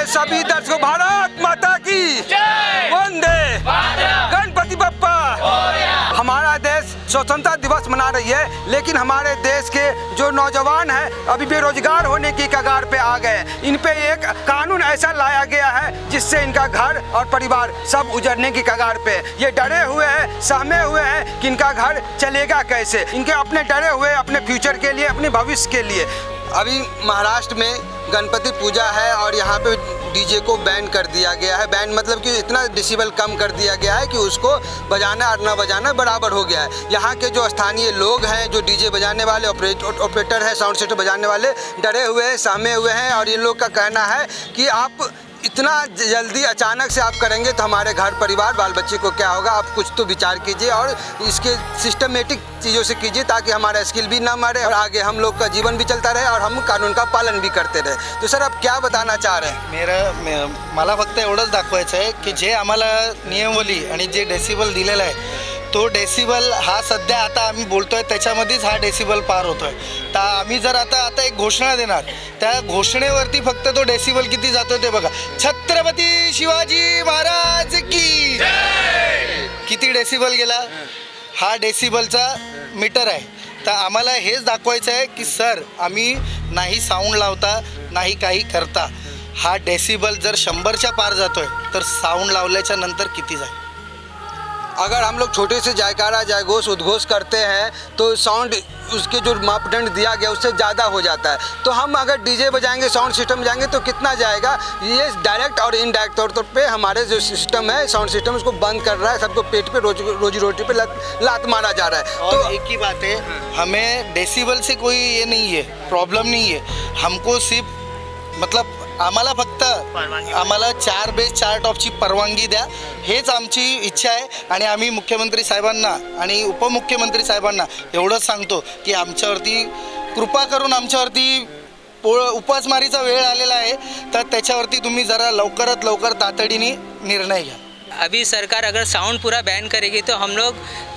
सभी दर्शकों, भारत माता की वंदे, गणपति बप्पा। हमारा देश स्वतंत्रता दिवस मना रही है, लेकिन हमारे देश के जो नौजवान हैं अभी बेरोजगार होने की कगार पे आ गए। इन पे एक कानून ऐसा लाया गया है जिससे इनका घर और परिवार सब उजड़ने की कगार पे। ये डरे हुए हैं, सहमे हुए हैं कि इनका घर चलेगा कैसे। इनके अपने डरे हुए अपने फ्यूचर के लिए, अपने भविष्य के लिए। अभी महाराष्ट्र में गणपति पूजा है और यहाँ पे डीजे को बैन कर दिया गया है। बैन मतलब कि इतना डिसिबल कम कर दिया गया है कि उसको बजाना और ना बजाना बराबर हो गया है। यहाँ के जो स्थानीय लोग हैं, जो डीजे बजाने वाले ऑपरेटर हैं, साउंड सिस्टम बजाने वाले, डरे हुए हैं, सहमे हुए हैं। और इन लोग का कहना है कि आप इतना जल्दी अचानक से आप करेंगे तो हमारे घर परिवार बाल बच्चे को क्या होगा। आप कुछ तो विचार कीजिए और इसके सिस्टमेटिक चीज़ों से कीजिए ताकि हमारा स्किल भी ना मरे और आगे हम लोग का जीवन भी चलता रहे और हम कानून का पालन भी करते रहे। तो सर, आप क्या बताना चाह रहे हैं? मला फक्त एवढंच दाखवायचं आहे की जे आम्हाला नियमावली आणि जे डेसिबल दिलेला आहे तो डेसिबल हा सध्या आता आम्ही बोलतोय त्याच्यामध्येच हा डेसिबल पार होतोय। तर आम्ही जर आता एक घोषणा देणार, त्या घोषणेवरती फक्त तो डेसिबल किती जातोय ते बघा। छत्रपती शिवाजी महाराज की किती डेसिबल गेला, हा डेसिबलचा मीटर आहे। तर आम्हाला हेच दाखवायचं आहे की सर, आम्ही नाही साऊंड लावता नाही काही करता, हा डेसिबल जर 100च्या पार जातोय तर साऊंड लावल्याच्या नंतर किती जाईल। अगर हम लोग छोटे से जयकारा जयघोष उद्घोष करते हैं तो साउंड उसके जो मापदंड दिया गया उससे ज़्यादा हो जाता है। तो हम अगर डीजे बजाएंगे, साउंड सिस्टम बजाएंगे तो कितना जाएगा। ये डायरेक्ट और इनडायरेक्ट तौर पे हमारे जो सिस्टम है, साउंड सिस्टम, उसको बंद कर रहा है। सबको पेट पे रोजी रोटी पे लात मारा जा रहा है। तो एक ही बात है, हमें डेसिबल से कोई ये नहीं है, प्रॉब्लम नहीं है। हमको सिर्फ मतलब आम्हाला फक्त आम्हाला 4 बेस 4 टॉपची परवानगी द्या, हेच आमची इच्छा आहे। आणि आम्ही मुख्यमंत्री साहेबांना आणि उपमुख्यमंत्री साहेबांना एवढंच सांगतो की आमच्यावरती कृपा करून आमच्यावरती उपासमारीचा वेळ आलेला आहे, तर त्याच्यावरती तुम्ही जरा लवकरात लवकर तातडीने निर्णय घ्या। अभी सरकार अगर साउंड पूरा बैन करेगी तो हम लोग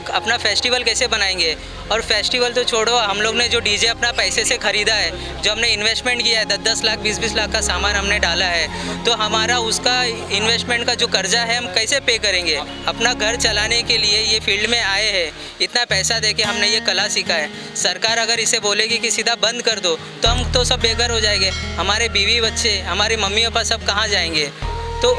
अपना फेस्टिवल कैसे बनाएंगे। और फेस्टिवल तो छोड़ो, हम लोग ने जो डीजे अपना पैसे से ख़रीदा है, जो हमने इन्वेस्टमेंट किया है, 10-10 लाख 20-20 लाख का सामान हमने डाला है, तो हमारा उसका इन्वेस्टमेंट का जो कर्जा है हम कैसे पे करेंगे। अपना घर चलाने के लिए ये फील्ड में आए हैं, इतना पैसा दे के हमने ये कला सीखा है। सरकार अगर इसे बोलेगी कि सीधा बंद कर दो तो हम तो सब बेघर हो जाएंगे। हमारे बीवी बच्चे, हमारे मम्मी पापा सब कहाँ जाएंगे। तो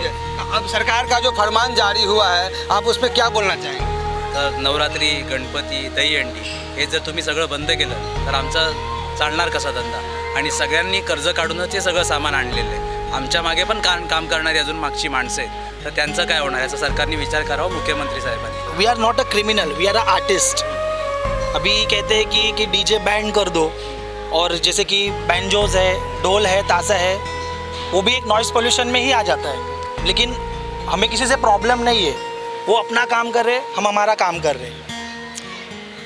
अब सरकार का जो फरमान जारी हुआ है, आप उस पर क्या बोलना चाहेंगे? तर नवरात्री, गणपती, दहीहंडी हे जर तुम्ही सगळं बंद केलं तर आमचा चालणार कसा धंदा। आणि सगळ्यांनी कर्ज काढूनच हे सगळं सामान आणलेलं आहे। आमच्या मागे पण काम करणारी अजून मागची माणसं आहेत, तर त्यांचं काय होणार याचा सरकारने विचार करावा, मुख्यमंत्री साहेबांनी। We are not a criminal, we are a artist. अभी कहते हैं कि डीजे बैन कर दो, और जैसे कि बैंजोज है, ढोल है, ताशा है, वो भी एक नॉइज़ पोल्यूशन में ही आ जाता है। लेकिन हमें किसी से प्रॉब्लम नहीं है, वो अपना काम कर रहे, हम हमारा काम कर रहे हैं।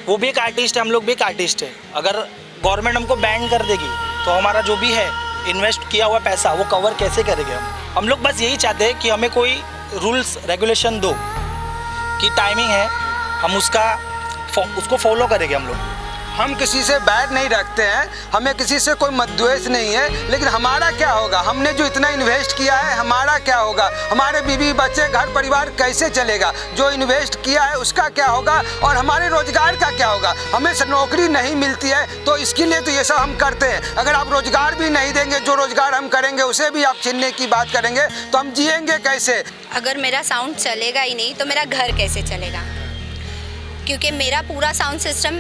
वो भी एक आर्टिस्ट है, हम लोग भी एक आर्टिस्ट है। अगर गवर्नमेंट हमको बैन कर देगी तो हमारा जो भी है इन्वेस्ट किया हुआ पैसा वो कवर कैसे करेंगे हम लोग बस यही चाहते हैं कि हमें कोई रूल्स रेगुलेशन दो कि टाइमिंग है, हम उसको फॉलो करेंगे। हम किसी से बैर नहीं रखते हैं, हमें किसी से कोई मतद्वेष नहीं है, लेकिन हमारा क्या होगा। हमने जो इतना इन्वेस्ट किया है, हमारा क्या होगा। हमारे बीवी बच्चे, घर परिवार कैसे चलेगा। जो इन्वेस्ट किया है उसका क्या होगा और हमारे रोजगार का क्या होगा। हमें नौकरी नहीं मिलती है तो इसके लिए तो ये सब हम करते हैं। अगर आप रोजगार भी नहीं देंगे, जो रोजगार हम करेंगे उसे भी आप छीनने की बात करेंगे तो हम जिएंगे कैसे। अगर मेरा साउंड चलेगा ही नहीं तो मेरा घर कैसे चलेगा, क्योंकि मेरा पूरा साउंड सिस्टम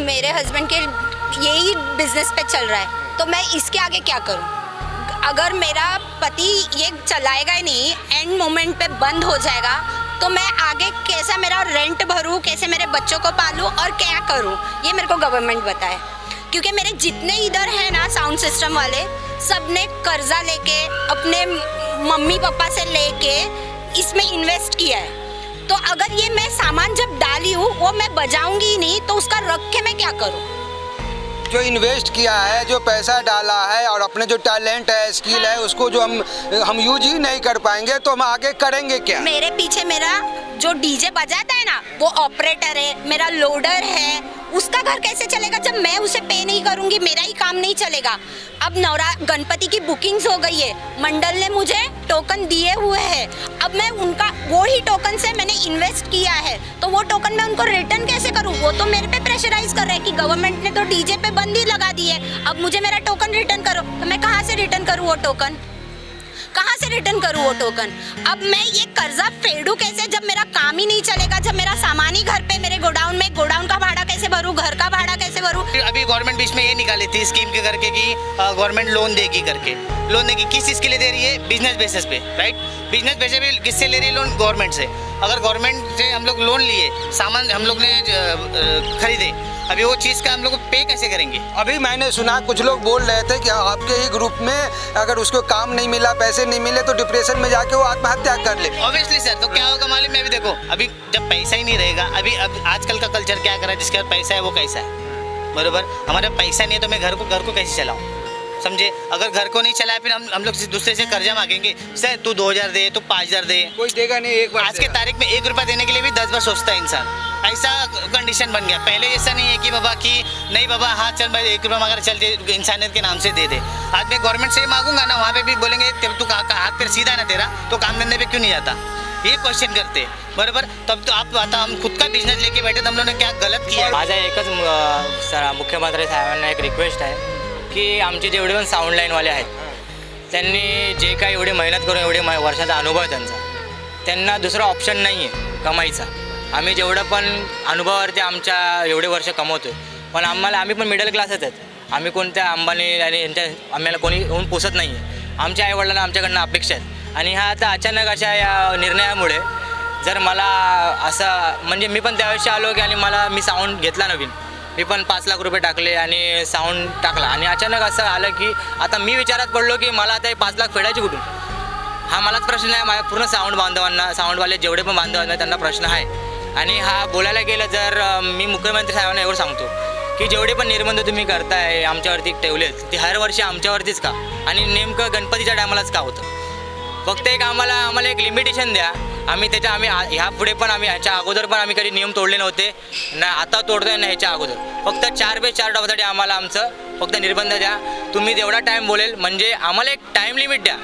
मेरे हस्बैंड के यही बिजनेस पे चल रहा है। तो मैं इसके आगे क्या करूं। अगर मेरा पति ये चलाएगा ही नहीं, एंड मोमेंट पे बंद हो जाएगा, तो मैं आगे कैसा मेरा रेंट भरूं, कैसे मेरे बच्चों को पालूं और क्या करूं, ये मेरे को गवर्नमेंट बताए। क्योंकि मेरे जितने इधर हैं ना साउंड सिस्टम वाले, सब ने कर्जा लेके, अपने मम्मी पापा से लेके इसमें इन्वेस्ट किया है। तो अगर ये मैं सामान जब डाली हूँ वो मैं बजाऊंगी ही नहीं, तो उसका रख के मैं क्या करूँ। जो इन्वेस्ट किया है, जो पैसा डाला है और अपने जो टैलेंट है, स्किल है, उसको जो हम यूज ही नहीं कर पाएंगे तो हम आगे करेंगे क्या। मेरे पीछे मेरा जो डीजे बजाता है ना वो ऑपरेटर है, मेरा लोडर है, उसका घर कैसे चलेगा जब मैं उसे पे नहीं करूंगी, मेरा ही काम नहीं चलेगा। अब गणपति की बुकिंग्स हो गई है, मंडल ने मुझे टोकन दिए हुए हैं, अब मैं उनका वो ही टोकन से मैंने इन्वेस्ट किया है, तो वो टोकन मैं उनको रिटर्न कैसे करूं? वो तो मेरे पे प्रेशराइज कर रहे हैं कि गवर्नमेंट ने तो डीजे पे बंदी लगा दी है, अब मुझे मेरा टोकन रिटर्न करो। तो मैं कहाँ से रिटर्न करूँ वो टोकन? कहाँ से रिटर्न करूँ वो टोकन? अब मैं ये कर्जा फेडूं कैसे जब मेरा काम ही नहीं चलेगा, जब मेरा सामान ही घर पे मेरे गोडाउन में, गोडाउन का भाड़ा कैसे भरूं, घर का भाड़ा कैसे भरूं? अभी गवर्नमेंट बीच में ये निकाली थी स्कीम के करके कि गवर्नमेंट लोन देगी करके। लोन देगी किस चीज़ के लिए दे रही है? बिजनेस बेसिस पे, राइट? बिजनेस बेसिस पे किससे ले रही है लोन? गवर्नमेंट से। अगर गवर्नमेंट से हम लोग लोन लिए, सामान हम लोग ने खरीदे, अभी वो चीज़ का हम लोग पे कैसे करेंगे? अभी मैंने सुना कुछ लोग बोल रहे थे कि आपके ही ग्रुप में अगर उसको काम नहीं मिला, पैसे नहीं मिले तो डिप्रेशन में जाके वो आत्महत्या कर ले। ऑब्वियसली सर, तो क्या होगा मालूम है? अभी देखो, अभी जब पैसा ही नहीं रहेगा, अभी अब आजकल का कल्चर क्या कर रहा है, जिसके पास पैसा है वो कैसा है, बरोबर? हमारे पैसा नहीं है तो मैं घर को कैसे चलाऊँ? समझे? अगर घर को नहीं चलाया फिर हम लोग दूसरे से कर्जा मांगेंगे, सर तू 2000 दे, तू 5000 दे, कोई देगा नहीं। एक बार आज के तारीख में 1 रुपया देने के लिए भी 10 बार सोचता है इंसान। ऐसा कंडीशन बन गया। पहले ऐसा नहीं है कि बाबा कि नहीं बाबा हाँ चल भाई 1 रुपया मांगा चल दे, इंसानियत के नाम से दे दे। आज मैं गवर्नमेंट से मांगूंगा ना, वहाँ पे भी बोलेंगे तू हाथ पैर सीधा ना तेरा, तो काम धंधे पे क्यों नहीं जाता? ये क्वेश्चन करते बरोबर। तब तो आप आता हम खुद का बिझनेस लेके बैठे, तो हम लोगों ने क्या गलत किया? माझा एकच मुख्यमंत्री साहेबांना एक रिक्वेस्ट आहे की आमचे जेवढे पण साऊंड लाईनवाले आहेत त्यांनी जे काही एवढी मेहनत करून एवढे वर्षाचा अनुभव आहे त्यांना दुसरा ऑप्शन नाही आहे कमाईचा। आम्ही जेवढं पण अनुभवावरती आमच्या एवढे वर्ष कमवतो, पण आम्ही पण मिडल क्लासच आहेत। आम्ही कोणत्या अंबानी आणि यांच्या आम्हाला कोणी येऊन पोसत नाही आहे। आमच्या आईवडिलांना आमच्याकडनं अपेक्षा आहेत आणि ह्या आता अचानक अशा या निर्णयामुळे जर मला असं म्हणजे मी पण त्यावेळेस आलो की आणि मी साऊंड घेतला नवीन, मी पण 5 लाख रुपये टाकले आणि साऊंड टाकला आणि अचानक असं आलं की आता मी विचारात पडलो की मला आता 5 लाख फेडायचे कुठून? हा मलाच प्रश्न आहे, माझ्या पूर्ण साऊंड बांधवांना, साऊंडवाले जेवढे पण बांधव आहेत त्यांना प्रश्न आहे। आणि हा बोलायला गेलं जर मी मुख्यमंत्री साहेबांना एवढं सांगतो की जेवढे पण निर्बंध तुम्ही करताय आमच्यावरती ठेवलेत ते हर वर्षी आमच्यावरतीच का आणि नेमकं गणपतीच्या टायमालाच का होतं? फक्त एक आम्हाला एक लिमिटेशन द्या। आम्ही ह्या पुढे पण ह्याच्या अगोदर पण आम्ही कधी नियम तोडले नव्हते ना, आता तोडतोय ना ह्याच्या अगोदर। फक्त 4x4 डॉबसाठी आम्हाला आमचं फक्त निर्बंध द्या। तुम्ही जेवढा टाईम बोलेल म्हणजे आम्हाला एक टाईम लिमिट द्या,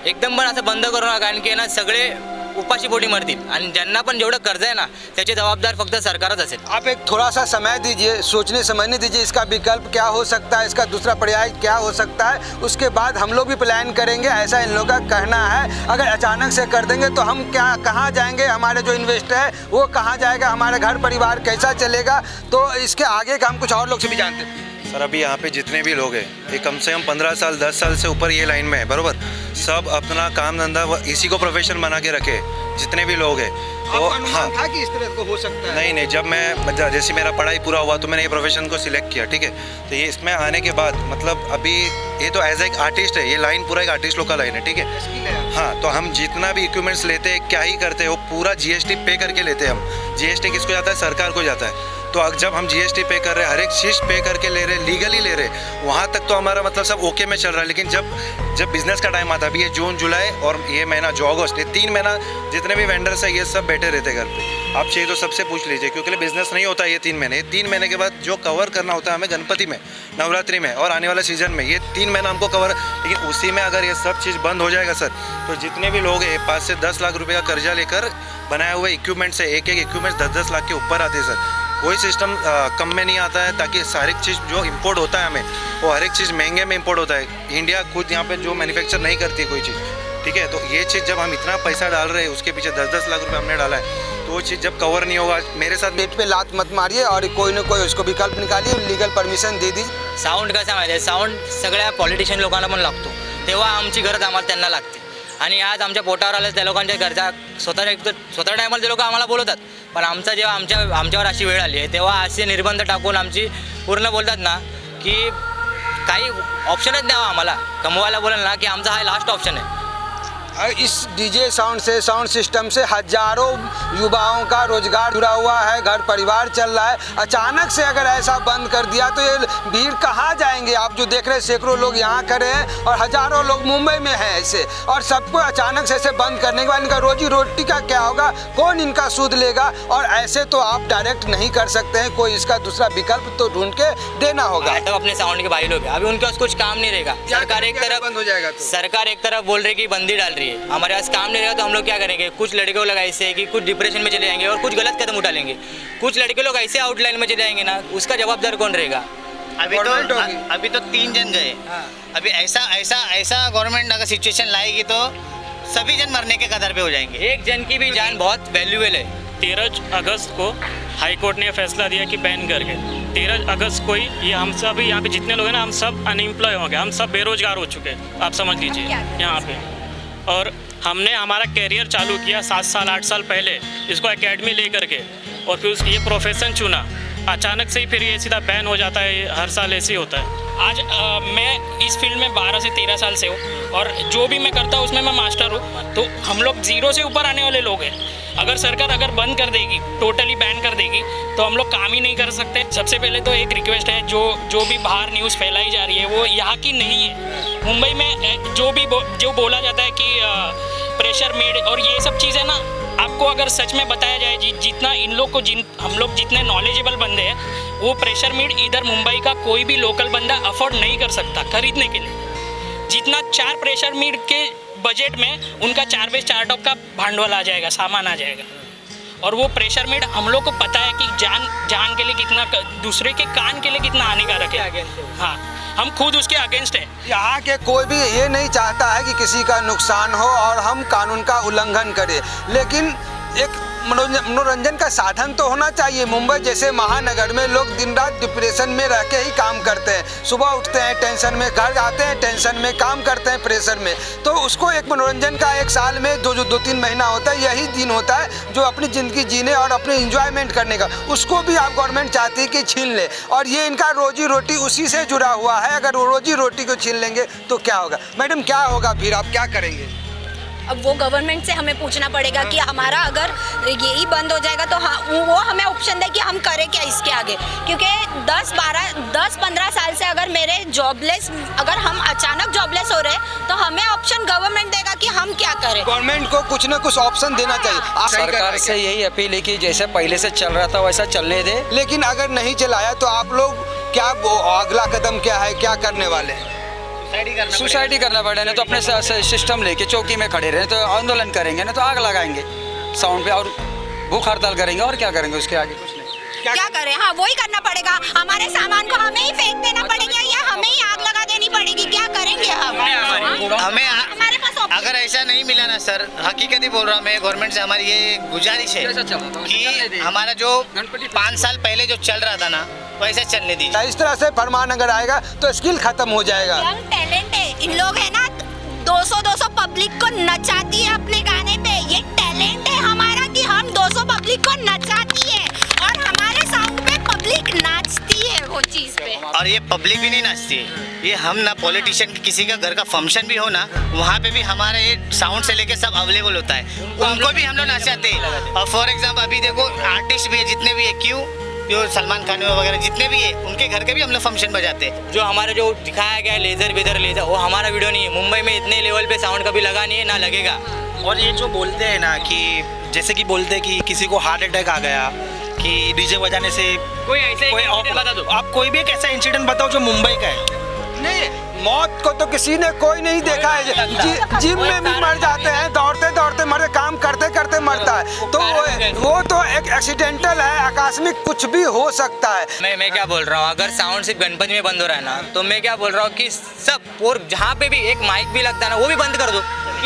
एकदम पण असं बंद करू नका, कारण की ना सगळे उपाशी पोटी मरतील आणि ज्यांना पण जेवढं कर्ज आहे ना त्याची जबाबदार फक्त सरकारच असेल। आप एक थोड़ा सा समय दीजिए, सोचने समझने दीजिए इसका विकल्प क्या हो सकता है, इसका दूसरा पर्याय क्या हो सकता है, उसके बाद हम लोग भी प्लान करेंगे। ऐसा इन लोगों का कहना है, अगर अचानक से कर देंगे तो हम कहाँ जाएंगे, हमारे जो इन्वेस्टर है वो कहाँ जाएगा, हमारा घर परिवार कैसा चलेगा? तो इसके आगे का हम कुछ और लोग से भी जानते हैं। सर अभी यहाँ पे जितने भी लोग हैं ये कम से कम 15 साल 10 साल से ऊपर ये लाइन में है, बरोबर? सब अपना काम धंधा इसी को प्रोफेशन बना के रखे, जितने भी लोग हैं। तो हाँ था कि इस तरह को हो सकता है? नहीं, जब मैं जैसे मेरा पढ़ाई पूरा हुआ तो मैंने ये प्रोफेशन को सिलेक्ट किया, ठीक है? तो ये इसमें आने के बाद मतलब अभी ये तो एज एक आर्टिस्ट है, ये लाइन पूरा एक आर्टिस्ट लोग का लाइन है, ठीक है? हाँ, तो हम जितना भी इक्विपमेंट्स लेते हैं, क्या ही करते हैं, वो पूरा GST पे करके लेते हैं हम। GST किसको जाता है? सरकार को जाता है। तो अब जब हम GST पे कर रहे हैं, हर एक चीज़ पे करके ले रहे हैं, लीगली ले रहे हैं, वहाँ तक तो हमारा मतलब सब ओके में चल रहा है। लेकिन जब बिज़नेस का टाइम आता है, अभी ये जून जुलाई और ये महीना जो अगस्त, ये 3 महीना जितने भी वेंडर्स हैं ये सब बैठे रहते हैं घर पे। आप चाहिए तो सबसे पूछ लीजिए, क्योंकि बिज़नेस नहीं होता ये 3 महीने। ये 3 महीने के बाद जो कवर करना होता है हमें गणपति में, नवरात्रि में और आने वाले सीजन में, ये 3 महीना हमको कवर। लेकिन उसी में अगर ये सब चीज़ बंद हो जाएगा सर, तो जितने भी लोग हैं 5 से 10 लाख रुपये का कर्जा लेकर बनाए हुए इक्विपमेंट्स है, एक इक्विपमेंट्स 10-10 लाख के ऊपर आते हैं सर। कोई सिस्टम कम में नहीं आता है, ताकि सारी चीज़ जो इंपोर्ट होता है हमें, वो हर एक चीज़ महंगे में इंपोर्ट होता है। इंडिया खुद यहाँ पे जो मैन्युफैक्चर नहीं करती कोई चीज़, ठीक है? तो ये चीज़ जब हम इतना पैसा डाल रहे हैं, उसके पीछे 10-10 लाख रुपये हमने डाला है, तो वो चीज़ जब कवर नहीं होगा, मेरे साथ पेट पे लात मत मारिए और कोई ना कोई उसको विकल्प निकालिए, लीगल परमिशन दे दीजिए। साऊंड कसा माहिती आहे, साऊंड सगळ्या पॉलिटिशियन लोकांना पण लागतो, तेव्हा आमची गरज आम्हाला त्यांना लागते। आणि आज आमच्या पोटावर आलं त्या लोकांच्या गरजा स्वतः टायमाला ते लोक आम्हाला बोलवतात, पण आमचा जेव्हा आमच्यावर अशी वेळ आली आहे तेव्हा असे निर्बंध टाकून आमची पूर्ण बोलतात ना की काही ऑप्शनच द्यावा आम्हाला, कमवायला बोलाल ना की आमचा हा लास्ट ऑप्शन आहे। इस डीजे साउंड सिस्टम से हजारों युवाओं का रोजगार जुड़ा हुआ है, घर परिवार चल रहा है। अचानक से अगर ऐसा बंद कर दिया तो ये भीड़ कहाँ जाएंगे? आप जो देख रहे हैं सैकड़ों लोग यहाँ खड़े हैं और हजारों लोग मुंबई में हैं ऐसे, और सबको अचानक से ऐसे बंद करने के बाद इनका रोजी रोटी का क्या होगा? कौन इनका सूद लेगा? और ऐसे तो आप डायरेक्ट नहीं कर सकते हैं, कोई इसका दूसरा विकल्प तो ढूंढ के देना होगा। तो अपने साउंड के भाई लोग अभी उनके पास कुछ काम नहीं रहेगा। सरकार एक तरफ बंद हो जाएगा तो? सरकार एक तरफ बोल रही कि बंदी डाल रही है, हमारे पास काम नहीं रहेगा तो हम लोग क्या करेंगे? कुछ लड़के लोग ऐसे है कि कुछ डिप्रेशन में चले जाएंगे और कुछ गलत कदम उठा लेंगे। कुछ लड़के लोग ऐसे आउटलाइन में चले जाएंगे ना, उसका जवाबदार कौन रहेगा? अभी तो 3 जन गए। अभी ऐसा गवर्नमेंट अगर सिचुएशन लाएगी तो सभी जन मरने के कदर पे हो जाएंगे। एक जन की भी जान बहुत वैल्यूएबल है। 13 अगस्त को हाई कोर्ट ने फैसला दिया कि बैन करके 13 अगस्त को ही ये हम सब यहाँ पे जितने लोग हैं ना, हम सब अनएम्प्लॉय हो गए, हम सब बेरोजगार हो चुके हैं, आप समझ लीजिए यहाँ पे। और हमने हमारा कैरियर चालू किया 7 साल 8 साल पहले इसको एकेडमी ले करके, और फिर उसकी ये प्रोफेशन चुना। अचानक से ही फिर ये सीधा बैन हो जाता है, हर साल ऐसे ही होता है। आज मैं इस फील्ड में 12 से 13 साल से हूँ और जो भी मैं करता हूँ उसमें मैं मास्टर हूँ। तो हम लोग 0 से ऊपर आने वाले लोग हैं। अगर सरकार बंद कर देगी, टोटली बैन कर देगी, तो हम लोग काम ही नहीं कर सकते। सबसे पहले तो एक रिक्वेस्ट है, जो भी बाहर न्यूज़ फैलाई जा रही है वो यहाँ की नहीं है। मुंबई में जो बोला जाता है कि प्रेशर मेड और ये सब चीज़ें ना, आपको अगर सच में बताया जाए जितना इन लोग को हम लोग जितने नॉलेजेबल बंदे हैं, वो प्रेशर मीट इधर मुंबई का कोई भी लोकल बंदा अफोर्ड नहीं कर सकता खरीदने के लिए। जितना 4 प्रेशर मीट के बजट में उनका 4 बेस 4 टॉप का भांडवल आ जाएगा, सामान आ जाएगा। और वो प्रेशर मीट हम लोग को पता है कि जान के लिए कितना, दूसरे के कान के लिए कितना हानिकारक है। हाँ, हम खुद उसके अगेंस्ट है। यहाँ के कोई भी ये नहीं चाहता है कि किसी का नुकसान हो और हम कानून का उल्लंघन करें, लेकिन एक मनोरंजन का साधन तो होना चाहिए। मुंबई जैसे महानगर में लोग दिन रात डिप्रेशन में रह के ही काम करते हैं, सुबह उठते हैं टेंशन में, घर जाते हैं टेंशन में, काम करते हैं प्रेशर में। तो उसको एक मनोरंजन का एक साल में जो 2-3 महीना होता है, यही दिन होता है जो अपनी ज़िंदगी जीने और अपने इंजॉयमेंट करने का, उसको भी आप गवर्नमेंट चाहती है कि छीन ले। और ये इनका रोजी रोटी उसी से जुड़ा हुआ है। अगर वो रोजी रोटी को छीन लेंगे तो क्या होगा? मैडम क्या होगा फिर, आप क्या करेंगे? अब वो गवर्नमेंट से हमें पूछना पड़ेगा कि हमारा अगर यही बंद हो जाएगा तो हाँ, वो हमें ऑप्शन दे कि हम करें क्या इसके आगे। क्योंकि 10-15 साल से अगर अगर हम अचानक जॉबलेस हो रहे हैं तो हमें ऑप्शन गवर्नमेंट देगा कि हम क्या करें। गवर्नमेंट को कुछ ना कुछ ऑप्शन देना चाहिए। सरकार से यही अपील है कि जैसे पहले से चल रहा था वैसा चलने दे। लेकिन अगर नहीं चलाया तो आप लोग क्या, अगला कदम क्या है, क्या करने वाले हैं? सुसाइड ही करना पड़ेगा, नहीं तो अपने सिस्टम लेके चौकी में खड़े रहे तो आंदोलन करेंगे, नहीं तो आग लगाएंगे साउंड पे और भूख हड़ताल करेंगे। और क्या करेंगे उसके आगे? कुछ नहीं। क्या करें? हाँ, वही करना पड़ेगा। हमारे सामान को हमें ही फेंक देना पड़ेगा या हमें ही आग लगा देनी पड़ेगी। क्या करेंगे हम? हमारे पास अगर ऐसा नहीं मिला ना सर, हकीकत ही बोल रहा हूँ मैं, गवर्नमेंट से हमारी ये गुजारिश है कि हमारा जो 5 साल पहले जो चल रहा था ना वैसे चलने दीजिए। इस तरह से फरमान अगर आएगा तो स्किल खत्म हो जाएगा। यंग टैलेंट है, इन लोग है ना 200 पब्लिक को नचाती है अपने गाने पे। ये टैलेंट है हमारा कि हम 200 पब्लिक को नचाती है और हमारे साउंड पे पब्लिक नाचती है वो चीज पे। और ये पब्लिक भी नहीं नाचती है, ये हम ना पॉलिटिशियन किसी का घर का फंक्शन भी हो ना, वहाँ पे भी हमारा ये साउंड से लेके सब अवेलेबल होता है, उनको भी हम लोग नाचाते हैं। और फॉर एग्जाम्पल अभी देखो आर्टिस्ट भी है जितने भी है, क्यों जो सलमान खान वगैरह जितने भी है उनके घर के भी हम लोग फंक्शन बजाते हैं। जो हमारा जो दिखाया गया है लेज़र वो हमारा वीडियो नहीं है। मुंबई में इतने लेवल पे साउंड कभी लगा नहीं है, ना लगेगा। और ये जो बोलते हैं ना कि जैसे कि बोलते हैं कि किसी को हार्ट अटैक आ गया कि डीजे बजाने से कोई ऐसे बता दो, आप कोई भी एक ऐसा इंसिडेंट बताओ जो मुंबई का है। नहीं, मौत को तो किसी ने कोई नहीं देखा है। जिम में भी मर जाते हैं, दौड़ते दौड़ते मरे, काम करते करते मरता है। तो वो तो एक एक्सीडेंटल है, आकस्मिक कुछ भी हो सकता है। मैं क्या बोल रहा हूँ, अगर साउंड सिर्फ गणपति में बंद हो रहा है ना, तो मैं क्या बोल रहा हूँ कि सब और जहाँ पे भी एक माइक भी लगता है ना, वो भी बंद कर दो।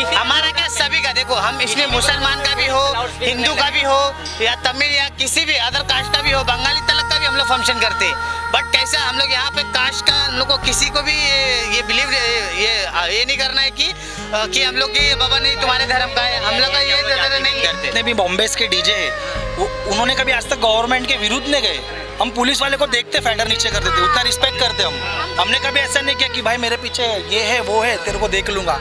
हमारा क्या सभी का देखो, हम इसमें मुसलमान का भी हो, हिंदू का भी हो, या तमिल या किसी भी अदर कास्ट का भी हो, बंगाली तलक का भी हम लोग फंक्शन करते हैं। बट कैसा हम लोग यहाँ पे कास्ट का हम लोग को किसी को भी ये बिलीव ये नहीं करना है कि हम लोग की बाबा नहीं तुम्हारे धर्म का है, हम लोग का ये नहीं करते। जितने भी बॉम्बे के डीजे उन्होंने कभी आज तक गवर्नमेंट के विरुद्ध नहीं गए। हम पुलिस वाले को देखते फेंडर नीचे कर देते, उतना रिस्पेक्ट करते हमने कभी ऐसा नहीं किया कि भाई मेरे पीछे ये है वो है तेरे को देख लूंगा।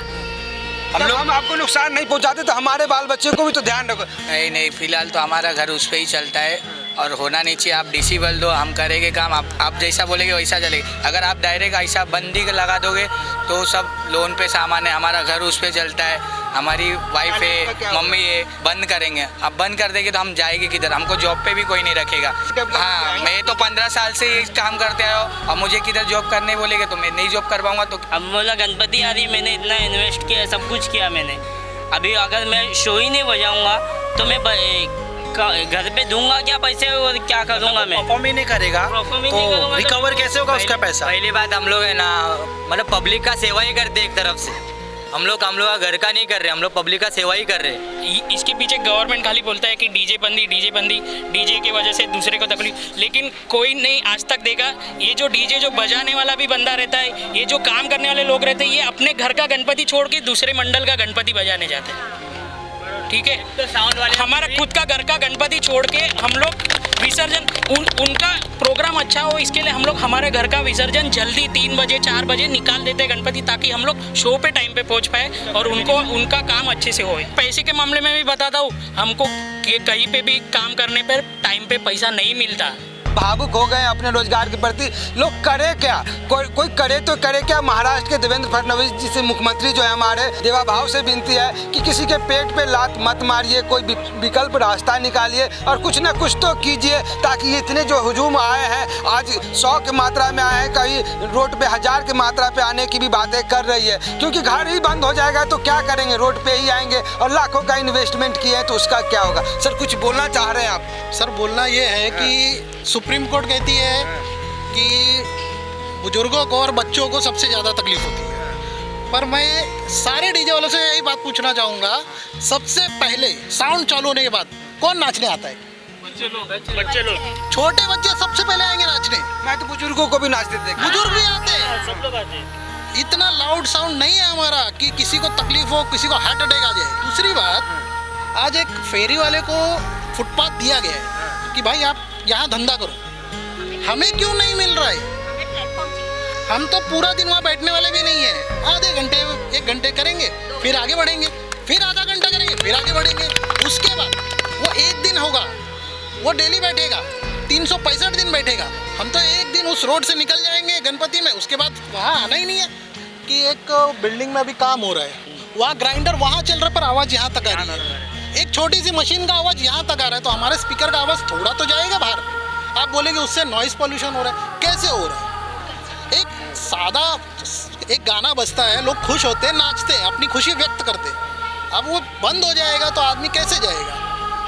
हम आपको नुकसान नहीं पहुंचाते तो हमारे बाल बच्चे को भी तो ध्यान रखो। नहीं नहीं, फिलहाल तो हमारा घर उस पर ही चलता है और होना नहीं चाहिए। आप डिसेबल दो, हम करेंगे काम, आप जैसा बोलेंगे वैसा चलेगा। अगर आप डायरेक्ट ऐसा बंदी लगा दोगे तो सब लोन पे सामान है, हमारा घर उस पर चलता है, हमारी वाइफ है, मम्मी है, बंद करेंगे। अब बंद कर देंगे तो हम जाएंगे किधर? हमको जॉब पे भी कोई नहीं रखेगा। हाँ, मैं तो 15 साल से ये काम करते आया हूँ, अब मुझे किधर जॉब करने बोलेंगे तो मैं नहीं जॉब कर पाऊँगा। तो अब बोला गणपति आ रही, मैंने इतना इन्वेस्ट किया, सब कुछ किया मैंने, अभी अगर मैं शो ही नहीं बजाऊंगा तो मैं घर पे दूंगा क्या पैसे और क्या करूंगा? मैं परफॉर्म ही नहीं करेगा तो रिकवर कैसे होगा उसका पैसा? पहली बात, हम लोग है ना, मतलब पब्लिक का सेवा ही करते एक तरफ से। हम लोग का घर का नहीं कर रहे, हम लोग पब्लिक का सेवा ही कर रहे हैं। इसके पीछे गवर्नमेंट खाली बोलता है कि डीजे बंदी, डीजे की वजह से दूसरे को तकलीफ, लेकिन कोई नहीं आज तक देगा। ये जो डीजे जो बजाने वाला भी बंदा रहता है, ये जो काम करने वाले लोग रहते हैं, ये अपने घर का गणपति छोड़ के दूसरे मंडल का गणपति बजाने जाते हैं। ठीक है, तो साउंड वाले हमारा खुद का घर का गणपति छोड़ के हम लोग विसर्जन, उनका प्रोग्राम अच्छा हो इसके लिए हम लोग हमारे घर का विसर्जन जल्दी 3 बजे 4 बजे निकाल देते हैं गणपति, ताकि हम लोग शो पे टाइम पे पहुंच पाए और उनका काम अच्छे से होए। पैसे के मामले में भी बताता हूँ, हमको कहीं पे भी काम करने पर टाइम पे पैसा नहीं मिलता। भावुक हो गए अपने रोजगार के प्रति। लोग करे क्या? कोई करे तो करे क्या? महाराष्ट्र के देवेंद्र फडणवीस जी से मुख्यमंत्री जो है हमारे, देवाभाव से विनती है कि किसी के पेट पे लात मत मारिए, कोई विकल्प रास्ता निकालिए और कुछ ना कुछ तो कीजिए, ताकि ये इतने जो हुजूम आए हैं, आज 100 की मात्रा में आए हैं, कहीं रोड पे 1000 की मात्रा पे आने की भी बातें कर रही है, क्योंकि घर ही बंद हो जाएगा तो क्या करेंगे? रोड पे ही आएंगे और लाखों का इन्वेस्टमेंट किए हैं तो उसका क्या होगा? सर कुछ बोलना चाह रहे हैं आप? सर बोलना ये है कि सुप्रीम कोर्ट कहती है कि बुजुर्गों को और बच्चों को सबसे ज़्यादा तकलीफ होती है, पर मैं सारे डीजे वालों से यही बात पूछना चाहूँगा, सबसे पहले साउंड चालू होने के बाद कौन नाचने आता है? बच्चे लोग, छोटे बच्चे सबसे पहले आएंगे नाचने। मैं तो बुजुर्गों को भी नाचते देखा। बुजुर्ग भी आते हैं, सब लोग आते हैं। इतना लाउड साउंड नहीं है हमारा कि किसी को तकलीफ हो, किसी को हार्ट अटैक आ जाए। दूसरी बात, आज एक फेरी वाले को फुटपाथ दिया गया है कि भाई आप यहाँ धंधा करो, हमें क्यों नहीं मिल रहा है? हम तो पूरा दिन वहाँ बैठने वाले भी नहीं है, आधे घंटे 1 घंटे करेंगे, फिर आगे बढ़ेंगे, फिर आधा घंटा करेंगे, फिर आगे बढ़ेंगे। उसके बाद वो 1 दिन होगा, वो डेली बैठेगा, 365 दिन बैठेगा। हम तो 1 दिन उस रोड से निकल जाएंगे गणपति में, उसके बाद वहाँ आना ही नहीं है। कि एक बिल्डिंग में अभी काम हो रहा है, वहाँ ग्राइंडर वहाँ चल रहा है पर आवाज़ यहाँ तक आ रही है, एक छोटी सी मशीन का आवाज़ यहाँ तक आ रहा है, तो हमारे स्पीकर का आवाज़ थोड़ा तो जाएगा बाहर। आप बोलेंगे उससे नॉइस पॉल्यूशन हो रहा है, कैसे हो रहा है? एक सादा एक गाना बजता है, लोग खुश होते हैं, नाचते हैं, अपनी खुशी व्यक्त करते हैं। अब वो बंद हो जाएगा तो आदमी कैसे जाएगा?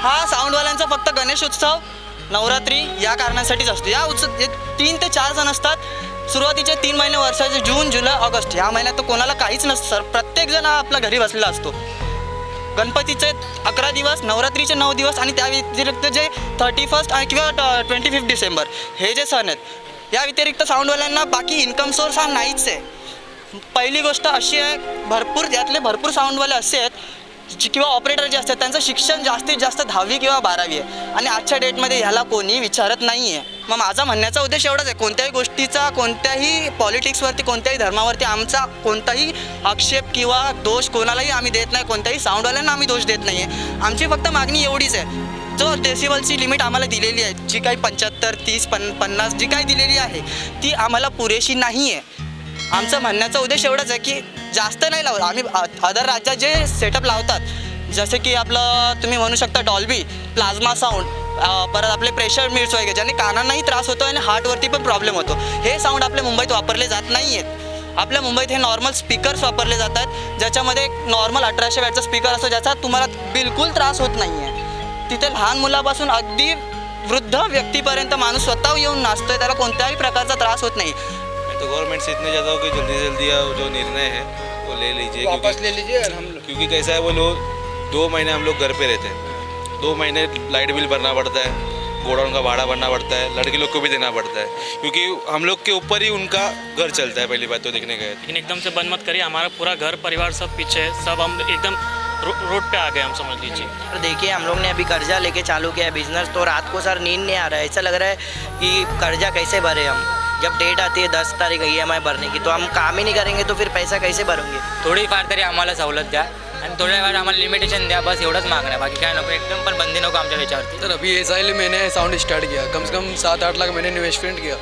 हा साऊंडवाल्यांचा फक्त गणेश उत्सव, नवरात्री या कारणासाठीच असतो। या उत्सव 3 ते 4 जण असतात। सुरुवातीचे 3 महिने वर्षाचे जून, जुलै, ऑगस्ट या महिन्यात तर कोणाला काहीच नसतं सर, प्रत्येक जण आपल्या घरी बसलेला असतो। गणपतीचे 11 दिवस, नवरात्रीचे 9 दिवस आणि त्या व्यतिरिक्त जे 31 आणि किंवा 25 डिसेंबर हे जे सण आहेत, या व्यतिरिक्त साऊंडवाल्यांना बाकी इन्कम सोर्स हा नाहीच आहे। पहिली गोष्ट अशी आहे, यातले भरपूर साऊंडवाले असे आहेत किंवा ऑपरेटर जे असतात त्यांचं शिक्षण जास्तीत जास्त 10वी किंवा 12वी आहे आणि आजच्या डेटमध्ये ह्याला कोणी विचारत नाही आहे। मग माझा म्हणण्याचा उद्देश एवढाच आहे, कोणत्याही गोष्टीचा, कोणत्याही पॉलिटिक्सवरती, कोणत्याही धर्मावरती आमचा कोणताही आक्षेप किंवा दोष कोणालाही आम्ही देत नाही, कोणत्याही साऊंडवाल्यांना आम्ही दोष देत नाही आहे। आमची फक्त मागणी एवढीच आहे, जो डेसिबलची लिमिट आम्हाला दिलेली आहे, जी काही 75, 30, 50 जी काही दिलेली आहे ती आम्हाला पुरेशी नाही आहे। आमचं म्हणण्याचा उद्देश एवढाच आहे की जास्त नाही लावत आम्ही। अदर राज्यात जे सेटअप लावतात, जसे की आपलं तुम्ही म्हणू शकता डॉल्बी, प्लाझ्मा साऊंड, परत आपले प्रेशर मीट्स वगैरे, ज्याने कानांनाही त्रास होतो आणि हार्टवरती पण प्रॉब्लेम होतो, हे साऊंड आपल्या मुंबईत वापरले जात नाही आहेत। आपल्या मुंबईत हे नॉर्मल स्पीकर्स वापरले जातात, ज्याच्यामध्ये एक नॉर्मल 1800 वॅटचा स्पीकर असतो, ज्याचा तुम्हाला बिलकुल त्रास होत नाही आहे। तिथे लहान मुलापासून अगदी वृद्ध व्यक्तीपर्यंत माणूस स्वतः येऊन नाचतोय, त्याला कोणत्याही प्रकारचा त्रास होत नाही। तो गवर्नमेंट से इतने ज़्यादा हो कि जल्दी जल्दी जो निर्णय है वो ले लीजिए, वापस ले लीजिए। क्योंकि कैसा है, वो लोग 2 महीने हम लोग घर पे रहते हैं, 2 महीने लाइट बिल भरना पड़ता है, गोडाउन का भाड़ा भरना पड़ता है, लड़के लोग को भी देना पड़ता है, क्योंकि हम लोग के ऊपर ही उनका घर चलता है। पहली बात तो देखने गए, लेकिन एकदम से बंद मत करिए, हमारा पूरा घर परिवार सब पीछे है, सब हम एकदम रोड पे आ गए, हम समझ लीजिए। तो देखिए, हम लोग ने अभी कर्जा लेके चालू किया है बिजनेस, तो रात को सर नींद नहीं आ रहा है, ऐसा लग रहा है कि कर्जा कैसे भरे हम। जब डेट आती है 10 तारीख EMI भरने की, तो हम काम ही नहीं करेंगे तो फिर पैसा कैसे भरेंगे? थोडीफार तरी आम्हाला सवलत द्या आणि थोड्याफार आम्हाला लिमिटेशन द्या, बस एवढंच मागणं आहे, बाकी काय नको, एकदम पण बंदी नको आमच्या ह्याच्यावरती. सर अभी SIL मैंने साउंड स्टार्ट किया, कम से कम 7-8 लाख मैंने इन्वेस्टमेंट किया.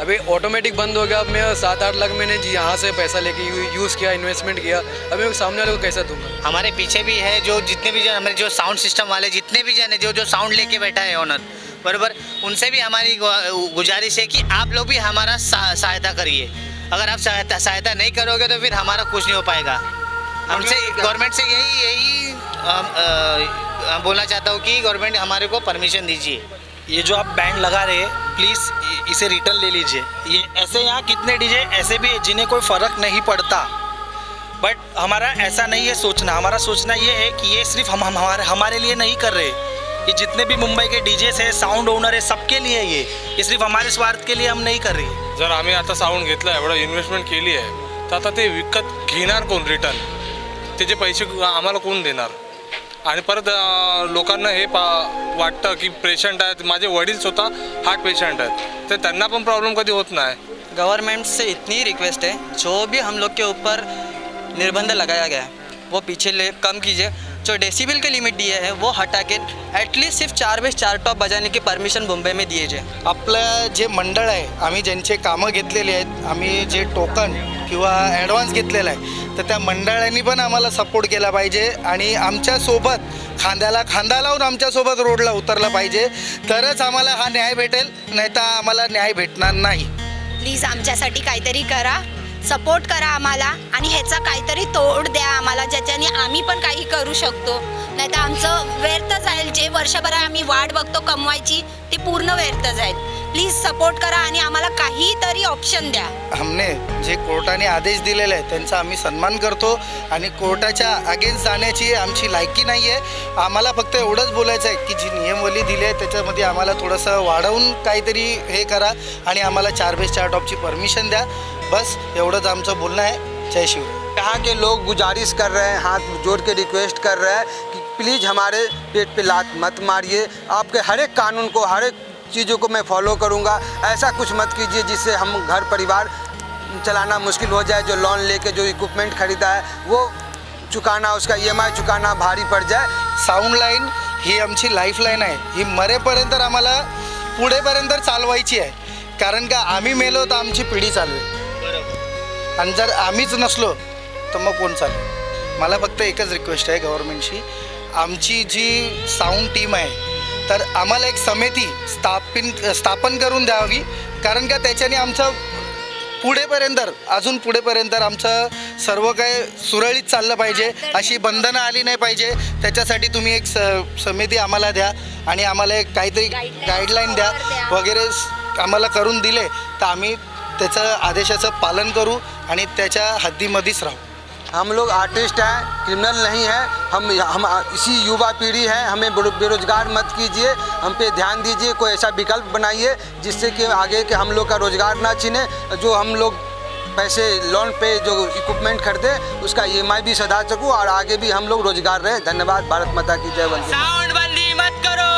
अभी ऑटोमेटिक बंद हो गया. अब मैं 7-8 लाख मैंने जी यहाँ से पैसा लेके यूज़ किया, इन्वेस्टमेंट किया. अभी मैं सामने वाले को कैसा दूंगा? हमारे पीछे भी है जो जितने भी जन हमारे जो साउंड सिस्टम वाले जितने भी जन है जो साउंड लेके बैठा है ऑनर, बराबर, उनसे भी हमारी गुजारिश है कि आप लोग भी हमारा सहायता करिए. अगर आप सहायता नहीं करोगे तो फिर हमारा कुछ नहीं हो पाएगा. हमसे गवर्नमेंट से यही बोलना चाहता हूँ कि गवर्नमेंट हमारे को परमिशन दीजिए. ये जो आप बैंड लगा रहे हैं प्लीज़ इसे रिटर्न ले लीजिए. ये ऐसे यहाँ कितने डीजे ऐसे भी हैं जिन्हें कोई फ़र्क नहीं पड़ता, बट हमारा ऐसा नहीं है सोचना. हमारा सोचना ये है कि ये सिर्फ हमारे लिए नहीं कर रहे. ये जितने भी मुंबई के डीजेस हैं, साऊंड ओनर है, सबके लिए ये सिर्फ हमारे स्वार्थ के लिए हम नहीं कर रहे. जर आम्ही आता साऊंड घेतला, एवढं इन्व्हेस्टमेंट केली आहे, तर आता ते विकत घेणार कोण रिटर्न? त्याचे पैसे आम्हाला कोण देणार? आणि परत लोकांना हे वाटतं की पेशंट आहेत, माझे वडील स्वतः हार्ट पेशंट आहेत, तर त्यांना पण प्रॉब्लेम कधी होत नाही. गवर्नमेंट से इतनी रिक्वेस्ट है, जो भी हम लोग के ऊपर निर्बंध लगाया गया है वो पीछे कम कीजिए. जो डेसिबल के लिमिट दिए है वो हटा के ॲटलिस्ट सिर्फ 4 बेस 4 टॉप बजाने की परमिशन मुंबई में दिए जाए. आपलं जे मंडळ आहे, आम्ही ज्यांचे कामं घेतलेले आहेत, आम्ही जे टोकन किंवा ॲडव्हान्स घेतलेला आहे, तर त्या मंडळांनी पण आम्हाला सपोर्ट केला पाहिजे आणि आमच्यासोबत खांद्याला खांदा लावून आमच्यासोबत रोडला उतरला पाहिजे, तरच आम्हाला हा न्याय भेटेल, नाही तर आम्हाला न्याय भेटणार नाही. प्लीज आमच्यासाठी काहीतरी करा, सपोर्ट करा आम्हाला आणि ह्याचा काहीतरी तोड द्या आम्हाला, ज्याच्याने आम्ही पण काही करू शकतो. नाही तर आमचं व्यर्थ जाईल. जे वर्षभर आम्ही वाट बघतो कमवायची ती पूर्ण व्यर्थ जाईल. प्लीज सपोर्ट करा आणि आम्हाला काहीतरी ऑप्शन द्या. हमने जे कोर्टाने आदेश दिलेले आहे त्यांचा आम्ही सन्मान करतो आणि कोर्टाच्या अगेन्स्ट जाण्याची आमची लायकी नाही आहे. आम्हाला फक्त एवढंच बोलायचं आहे की जी नियमवली दिली आहे त्याच्यामध्ये आम्हाला थोडंसं वाढवून काहीतरी हे करा आणि आम्हाला 4 बेस 4 टॉपची परमिशन द्या. बस एवढंच आमचं बोलणं आहे. जय शिव. यहाँ के लोग गुजारिश कर रहे हैं, हाथ जोड़ के रिक्वेस्ट कर रहे हैं कि प्लीज़ हमारे पेट पे लात मत मारिए. आपके हर एक कानून को, हर एक चीज़ों को मैं फॉलो करूँगा. ऐसा कुछ मत कीजिए जिससे हम घर परिवार चलाना मुश्किल हो जाए. जो लोन लेके जो इक्विपमेंट खरीदा है वो चुकाना, उसका EMI चुकाना भारी पड़ जाए. साऊंड लाईन ही आमची लाईफलाईन आहे. ही मरेपर्यंत आम्हाला पुढेपर्यंत चालवायची आहे, कारण का आम्ही मेलो तर आमची पिढी चालवेल आणि जर आम्हीच नसलो तर मग कोण चालवेल. मला फक्त एकच रिक्वेस्ट आहे गव्हर्नमेंटशी, आमची जी साऊंड टीम आहे तर आम्हाला एक समिती स्थापन करून द्यावी, कारण का त्याच्याने आमचं अजून पुढेपर्यंत आमचं सर्व काही सुरळीत चाललं पाहिजे. अशी बंधनं आली नाही पाहिजे. त्याच्यासाठी तुम्ही एक समिती आम्हाला द्या आणि आम्हाला एक काहीतरी गाईडलाईन द्या वगैरे आम्हाला करून दिले तर आम्ही त्याचं आदेशाचं पालन करू आणि त्याच्या हद्दीमध्येच राहू. हम लोग आर्टिस्ट हैं, क्रिमिनल नहीं है. हम इसी युवा पीढ़ी है. हमें बेरोजगार मत कीजिए, हम पे ध्यान दीजिए. कोई ऐसा विकल्प बनाइए जिससे कि आगे के हम लोग का रोज़गार ना छीने. जो हम लोग पैसे लोन पे जो इक्विपमेंट खरीदे उसका EMI भी सधा सकूँ और आगे भी हम लोग रोजगार रहे. धन्यवाद. भारत माता की जय. वंदे. साउंड बंदी मत करो.